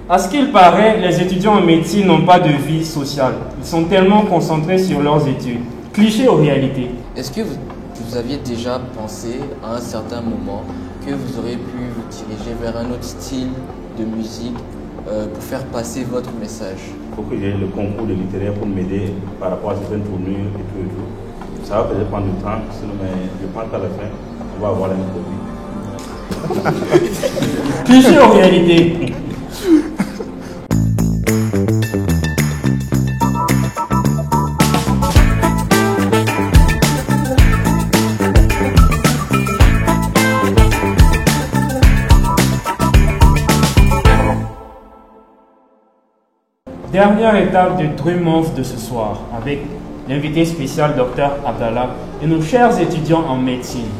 À ce qu'il paraît, les étudiants en médecine n'ont pas de vie sociale. Ils sont tellement concentrés sur leurs études. Cliché ou réalité? Est-ce que vous aviez déjà pensé à un certain moment que vous auriez pu vous diriger vers un autre style de musique pour faire passer votre message? Il faut que j'ai le concours de littéraire pour m'aider par rapport à certaines tournures et tout et tout. Ça va peut-être prendre du temps, sinon, mais je pense qu'à la fin, on va avoir la même copie. Cliché ou réalité? Dernière étape du Dream Month de ce soir avec l'invité spécial Dr Abdallah et nos chers étudiants en médecine.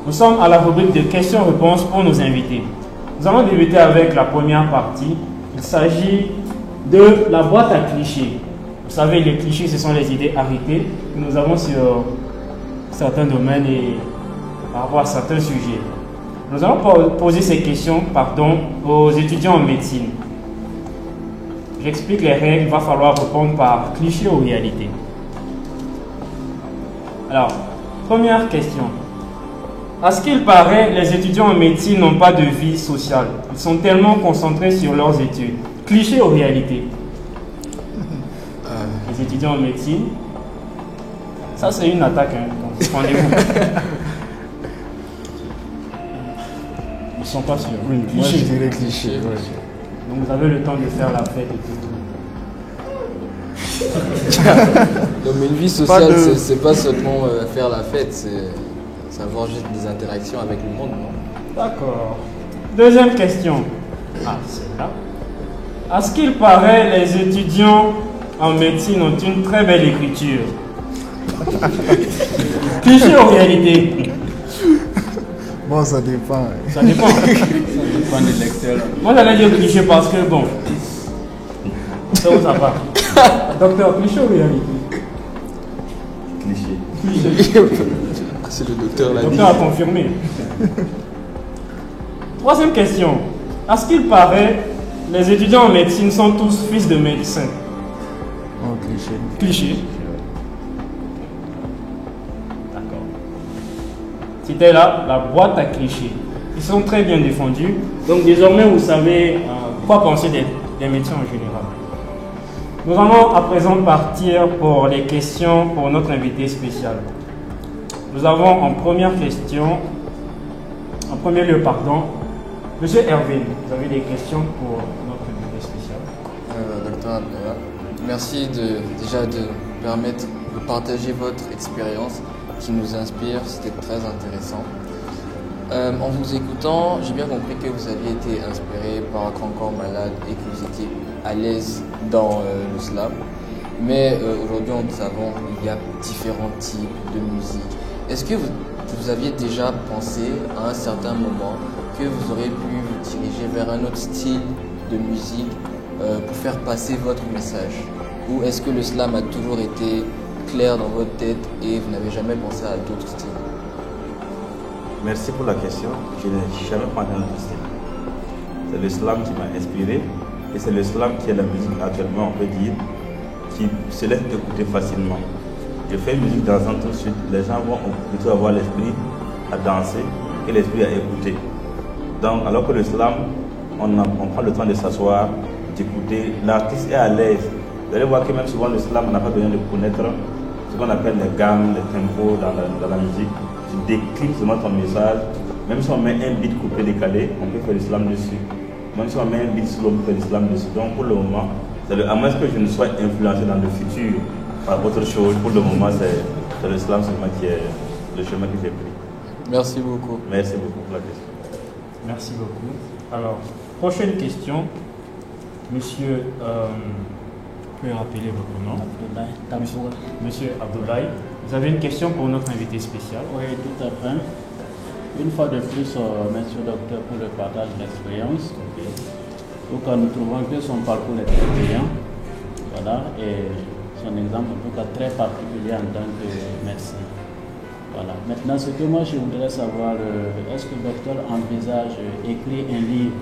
Nous sommes à la rubrique de questions-réponses pour nos invités. Nous allons débuter avec la première partie. Il s'agit de la boîte à clichés. Vous savez, les clichés, ce sont les idées arrêtées que nous avons sur certains domaines et par rapport à certains sujets. Nous allons poser ces questions aux étudiants en médecine. J'explique les règles, il va falloir répondre par cliché ou réalité. Alors, première question. À ce qu'il paraît, les étudiants en médecine n'ont pas de vie sociale. Ils sont tellement concentrés sur leurs études. Cliché ou réalité? Les étudiants en médecine, ça c'est une attaque, hein, donc rendez-vous. Ils ne sont pas sûrs. Oui, moi je dirais cliché. Ouais. Donc vous avez le temps de faire la fête et tout. Non, mais une vie sociale, c'est pas seulement faire la fête, c'est avoir juste des interactions avec le monde, non? D'accord. Deuxième question. Ah, celle-là. À ce qu'il paraît, les étudiants en médecine ont une très belle écriture. Cliché ou réalité? Bon, ça dépend. Ça dépend. Ça dépend de lecteur. Moi, j'allais dire cliché parce que, bon, ça où ça va. Docteur, cliché ou réalité? Cliché. C'est le docteur là. Le docteur a confirmé. Troisième question. À ce qu'il paraît, les étudiants en médecine sont tous fils de médecins. Oh, cliché. Cliché. D'accord. C'était là la boîte à clichés. Ils sont très bien défendus. Donc désormais, vous savez quoi penser des médecins en général. Nous allons à présent partir pour les questions pour notre invité spécial. Nous avons en premier lieu, Monsieur Hervé, vous avez des questions pour notre invité spécial. Docteur Abdallah, merci déjà de nous permettre de partager votre expérience qui nous inspire, c'était très intéressant. En vous écoutant, j'ai bien compris que vous aviez été inspiré par un grand corps malade et que vous étiez à l'aise dans le slam. Mais aujourd'hui, nous savons qu'il y a différents types de musique. Est-ce que vous aviez déjà pensé à un certain moment que vous auriez pu vous diriger vers un autre style de musique pour faire passer votre message? Ou est-ce que le slam a toujours été clair dans votre tête et vous n'avez jamais pensé à d'autres styles? Merci pour la question. Je n'ai jamais pensé à un style. C'est le slam qui m'a inspiré et c'est le slam qui est la musique actuellement, on peut dire, qui se laisse écouter facilement. Je fais une musique dansante tout de suite, les gens vont plutôt avoir l'esprit à danser et l'esprit à écouter. Donc, alors que le slam, on prend le temps de s'asseoir, d'écouter, l'artiste est à l'aise. Vous allez voir que même souvent le slam, on n'a pas besoin de connaître ce qu'on appelle les gammes, les tempos dans la musique. Tu déclines seulement ton message. Même si on met un beat coupé décalé, on peut faire du slam dessus. Même si on met un beat slow, on peut faire du slam dessus. Donc pour le moment, à moins que je ne sois influencé dans le futur par autre chose, pour le moment, c'est le slam seulement qui est le chemin que j'ai pris. Merci beaucoup. Merci beaucoup pour la question. Merci beaucoup. Alors, prochaine question. Monsieur, vous pouvez rappeler votre nom? Monsieur Abdoulaye, vous avez une question pour notre invité spécial? Oui, tout à fait. Une fois de plus, monsieur le docteur, pour le partage d'expérience. Donc, nous trouvons que son parcours est très brillant. Voilà, et son exemple, en tout cas, très particulier en tant que médecin. Voilà. Maintenant, ce que moi je voudrais savoir, est-ce que le docteur envisage d'écrire un livre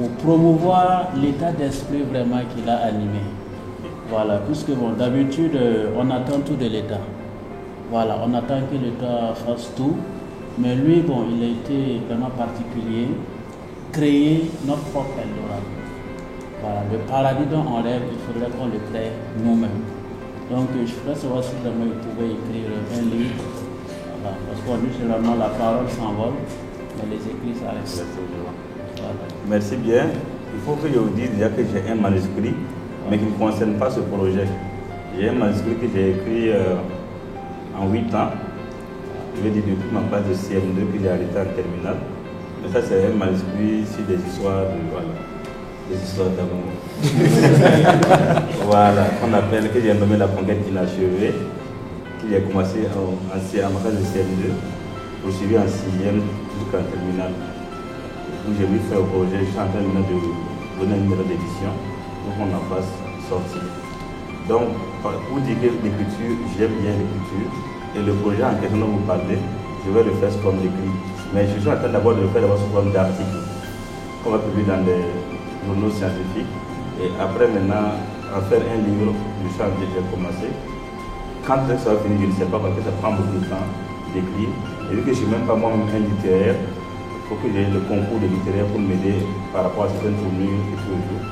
pour promouvoir l'état d'esprit vraiment qu'il a animé. Voilà, puisque bon, d'habitude, on attend tout de l'État. Voilà, on attend que l'État fasse tout. Mais lui, bon, il a été vraiment particulier, créer notre propre Eldorado. Voilà, le paradis dont on rêve, il faudrait qu'on le crée nous-mêmes. Donc, je voudrais savoir si vraiment il pouvait écrire un livre. Voilà, parce qu'on dit généralement la parole s'envole, mais les écrits, ça reste. Voilà. Merci bien. Il faut que je vous dise déjà que j'ai un manuscrit, mais qui ne concerne pas ce projet. J'ai un manuscrit que j'ai écrit en 8 ans. Je vais dire depuis ma classe de CM2 que j'ai arrêté en terminale. Mais ça, c'est un manuscrit sur des histoires des histoires d'amour. Voilà, qu'on appelle, que j'ai nommé la conquête inachevée, que j'ai commencé en ma classe de CM2, poursuivi en 6e jusqu'en terminale. Donc j'ai voulu faire au projet, je suis en train de donner un numéro d'édition pour qu'on en fasse sortir. Donc, pour dire que l'écriture, j'aime bien l'écriture. Et le projet en question dont vous parlez, je vais le faire sous forme d'écrit. Mais je suis en train d'abord de le faire sous forme d'article, qu'on va publier dans des journaux scientifiques. Et après, maintenant, en faire un livre, je suis en train de commencer. Quand ça va finir, je ne sais pas, parce que ça prend beaucoup de temps d'écrire. Et vu que je ne suis même pas moi-même un littéraire, il faut que j'ai le concours de littéraire pour m'aider par rapport à certaines tournures et tout et tout.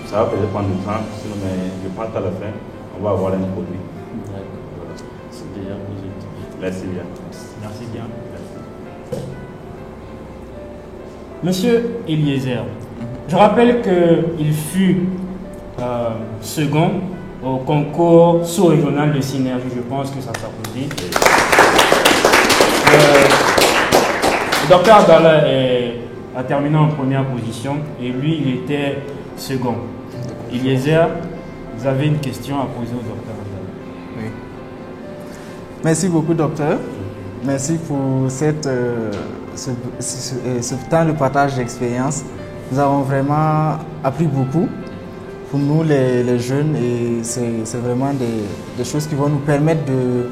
Ça va peut-être prendre du temps, sinon, mais je pense qu'à la fin, on va avoir un produit. C'est déjà positif. Merci bien. Merci bien. Monsieur Eliezer, je rappelle qu'il fut second au concours sous-régional de synergie. Je pense que ça s'applaudit. Le docteur Abdallah a terminé en première position et lui, il était second. Eliezer, vous avez une question à poser au docteur Abdallah. Oui. Merci beaucoup, docteur. Merci pour ce temps de partage d'expérience. Nous avons vraiment appris beaucoup pour nous, les jeunes, et c'est vraiment des choses qui vont nous permettre de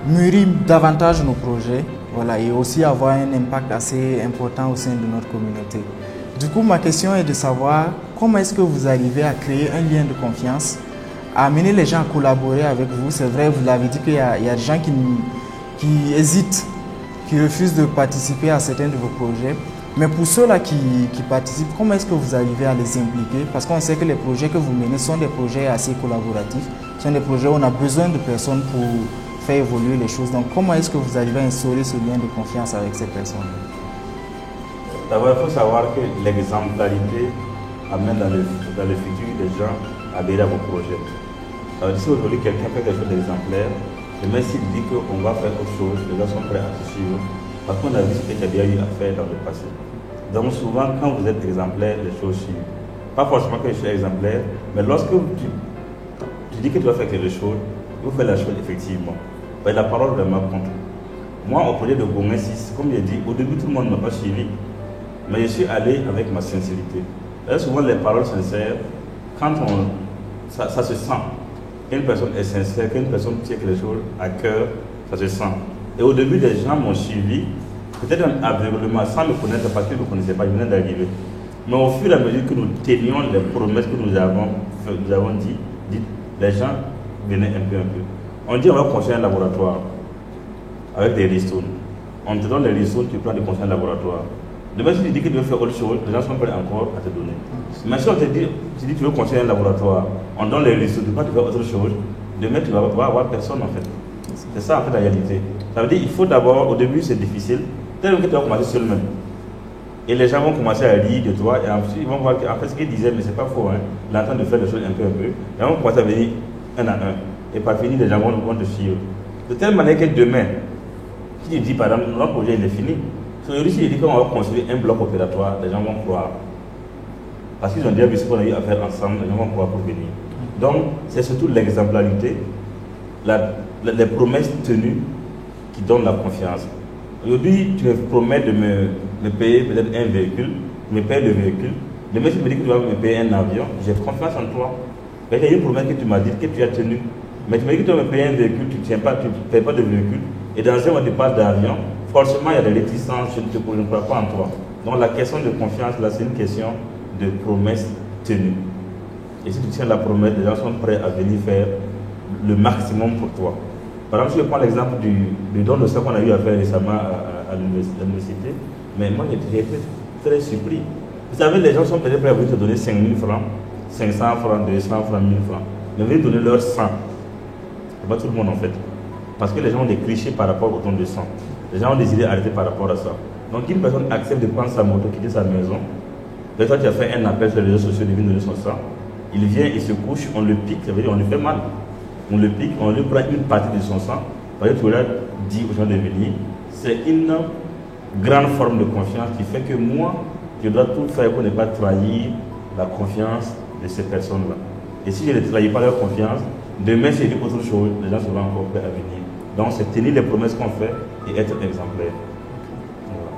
mûrir davantage nos projets, voilà, et aussi avoir un impact assez important au sein de notre communauté. Du coup, ma question est de savoir comment est-ce que vous arrivez à créer un lien de confiance, à amener les gens à collaborer avec vous. C'est vrai, vous l'avez dit qu'il y a des gens qui hésitent, qui refusent de participer à certains de vos projets. Mais pour ceux-là qui participent, comment est-ce que vous arrivez à les impliquer? Parce qu'on sait que les projets que vous menez sont des projets assez collaboratifs, sont des projets où on a besoin de personnes pour faire évoluer les choses. Donc comment est-ce que vous arrivez à instaurer ce lien de confiance avec ces personnes? D'abord, il faut savoir que l'exemplarité amène dans le futur des gens à adhérer à vos projets. Ça veut dire si aujourd'hui quelqu'un fait quelque chose d'exemplaire, demain s'il dit qu'on va faire autre chose, les gens sont prêts à te suivre parce qu'on a vu ce que tu as déjà eu à faire dans le passé. Donc souvent, quand vous êtes exemplaire, les choses suivent. Pas forcément que je suis exemplaire, mais lorsque tu dis que tu vas faire quelque chose, vous faites la chose effectivement. La parole vraiment compte. Moi, au projet de Gongin 6, comme j'ai dit, au début tout le monde ne m'a pas suivi, mais je suis allé avec ma sincérité. Et souvent les paroles sincères, quand ça se sent. Qu'une personne est sincère, qu'une personne tient quelque chose à cœur, ça se sent. Et au début, les gens m'ont suivi, peut-être aveuglément, sans me connaître, parce qu'ils ne me connaissaient pas, ils venaient d'arriver. Mais au fur et à mesure que nous tenions les promesses que nous avons dites, les gens venaient un peu. On dit on va construire un laboratoire avec des ristournes. On te donne les ristournes, tu prends des conseils en laboratoire. Demain, si tu dis que tu veux faire autre chose, les gens sont prêts encore à te donner. Mais si on te dit, tu dis que tu veux construire un laboratoire, on donne les ristournes, tu prends, tu veux autre chose, demain tu vas avoir personne en fait. C'est ça en fait la réalité. Ça veut dire qu'il faut d'abord, au début c'est difficile, tellement que tu vas commencer seul même. Et les gens vont commencer à rire de toi et ensuite ils vont voir qu'en fait ce qu'ils disaient, mais c'est pas faux, hein. Il est en train de faire des choses un peu. Ils vont commencer à venir un à un. Et par fini, les gens vont te suivre. De telle manière que demain, si tu dis par exemple, notre projet il est fini, si je dis qu'on va construire un bloc opératoire, les gens vont croire. Parce qu'ils ont déjà vu ce qu'on a eu à faire ensemble, les gens vont croire pour venir. Donc, c'est surtout l'exemplarité, les promesses tenues qui donnent la confiance. Aujourd'hui, tu me promets de me payer peut-être un véhicule, tu me payes le véhicule. Demain, si tu me dis que tu vas me payer un avion, j'ai confiance en toi. Il y a une promesse que tu m'as dit, que tu as tenue. Mais tu me dis que tu vas me payer un véhicule, tu ne payes pas de véhicule. Et dans un moment, tu parles d'avion, forcément, il y a des réticences, je ne crois pas en toi. Donc, la question de confiance, là, c'est une question de promesses tenues. Et si tu tiens la promesse, les gens sont prêts à venir faire le maximum pour toi. Par exemple, si je prends l'exemple du don de sang qu'on a eu à faire récemment à l'université, mais moi j'ai été très surpris. Vous savez, les gens sont peut-être prêts à venir te donner 5 000 francs, 500 francs, 200 francs, 1000 francs. Mais venir donner leur sang. C'est pas tout le monde en fait. Parce que les gens ont des clichés par rapport au don de sang. Les gens ont des idées arrêtées par rapport à ça. Donc une personne accepte de prendre sa moto, quitter sa maison. Peut-être toi tu as fait un appel sur les réseaux sociaux, il vient donner son sang. Il vient, il se couche, on le pique, ça veut dire on lui fait mal. On le pique, on lui prend une partie de son sang. Parce que tu leur dis aux gens de venir. C'est une grande forme de confiance qui fait que moi, je dois tout faire pour ne pas trahir la confiance de ces personnes-là. Et si je ne trahis pas leur confiance, demain si je dis autre chose, les gens seront encore prêts à venir. Donc c'est tenir les promesses qu'on fait et être exemplaire. Voilà.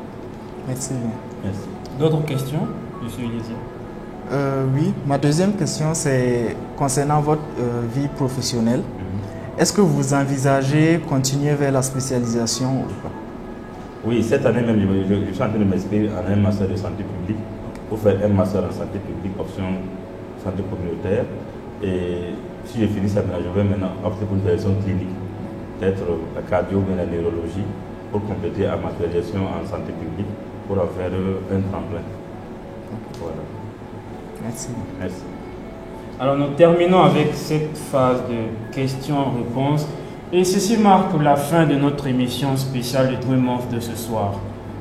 Merci bien. Merci. D'autres questions, monsieur Elisée? Oui, ma deuxième question c'est concernant votre vie professionnelle. Est-ce que vous envisagez continuer vers la spécialisation ou pas? Oui, cette année même, je suis en train de m'inscrire en un master de santé publique pour faire un master en santé publique, option santé communautaire. Et si je finis ça, je vais maintenant opter pour une direction clinique, peut-être la cardio ou la neurologie, pour compléter à ma spécialisation en santé publique, pour en faire un tremplin. Voilà. Merci. Merci. Alors nous terminons avec cette phase de questions-réponses et ceci marque la fin de notre émission spéciale de Dream Off de ce soir.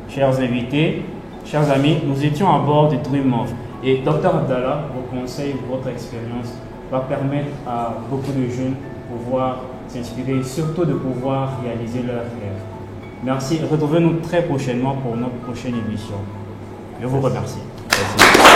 Chers invités, chers amis, nous étions à bord de Dream Off et Dr Abdallah, vos conseils, votre expérience va permettre à beaucoup de jeunes de pouvoir s'inspirer et surtout de pouvoir réaliser leurs rêves. Merci, retrouvez-nous très prochainement pour notre prochaine émission. Je vous remercie. Merci.